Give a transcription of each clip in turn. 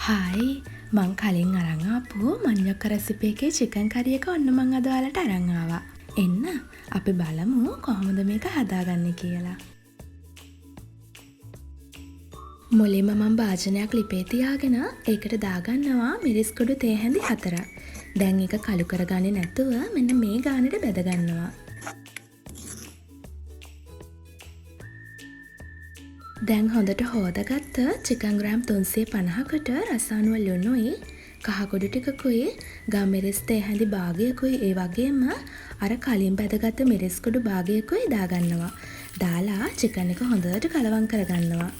Hi මං කලින් අරන් ආපු මඤ්ඤොක්ක රෙසිපි එකේ චිකන් කරි එක ඔන්න මං අද ඔයාලට අරන් ආවා. එන්න අපි බලමු කොහොමද මේක හදාගන්නේ කියලා. මුලින්ම මම භාජනයක් ලිපේ තියාගෙන ඒකට දාගන්නවා මිරිස් කුඩු තේ හැඳි 4ක්. දැන් ඒක කළු කරගන්නේ නැතුව මෙන්න මේ ගානට බෙද ගන්නවා. දැන් හොඳට හොදගත්ත චිකන් ග්‍රෑම් 350කට රසායනික ලුණුයි කහ කුඩු ටිකකුයි ගම්මිරිස් තේ හැඳි භාගයකුයි ඒ වගේම අර කලින් බැදගත්ත මිරිස් කුඩු භාගයකුයි දාගන්නවා. දාලා චිකන් එක හොඳට කලවම් කරගන්නවා.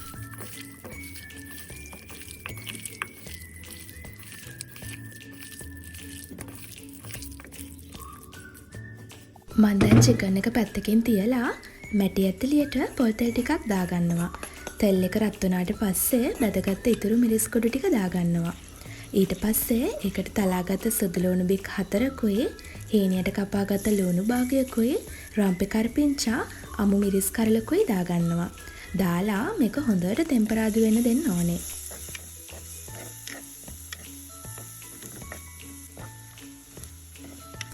මම දැන් චිකන් එක පැත්තකින් තියලා මැටි ඇතුලියට පොල් තෙල් ටිකක් දාගන්නවා. තෙල් එක රත් වුණාට පස්සේ බැදගත්ත ඉතුරු මිරිස් කුඩු ටික දාගන්නවා. ඊට පස්සේ ඒකට තලාගත්ත සුදු ලුණු බික් 4කුයි හීනියට කපාගත්ත ලුණු භාගයකුයි රම්පේ කරපිංචා අමු මිරිස් කරලකුයි දාගන්නවා. දාලා මේක හොඳට ටෙම්පරාදු වෙන්න දෙන්න ඕනේ.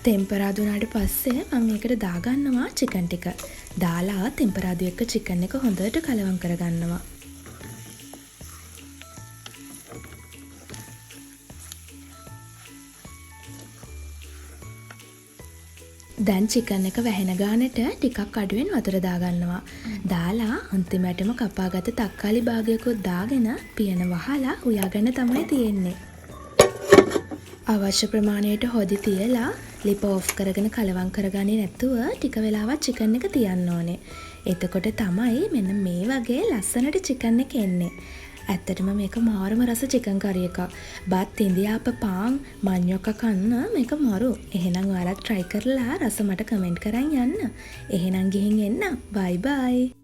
ටෙම්පරාදු වුණාට පස්සේ මම මේකට දාගන්නවා චිකන් ටික. දාලා ටෙම්පරාදු එක්ක චිකන් එක හොඳට කලවම් කරගන්නවා. දැන් චිකන් එක වැහෙන ගානට ටිකක් අඩුවෙන් වතුර දාගන්නවා. දාලා අන්තිමටම කපාගත්ත තක්කාලි භාගයකුත් දාගෙන පියන වහලා උයාගන්න තමයි තියෙන්නේ. අවශ්‍ය ප්‍රමාණයට හොදි තියලා ලිප ඔෆ් කරගෙන කලවම් කරගන්නේ නැතුව ටික වෙලාවක් චිකන් එක තියන්න ඕනේ. එතකොට තමයි මෙන්න මේ වගේ ලස්සනට චිකන් එක එන්නේ. ඇත්තටම මේක මාරම රස චිකන් කරි එකක්. බත් ඉන්දියාප පාන් මඤ්ඤොක්ක කන්න මේක මරු. එහෙනම් ඔයාලා try කරලා රස මට කමෙන්ට් කරන් යන්න. එහෙනම් ගිහින් එන්න. bye bye.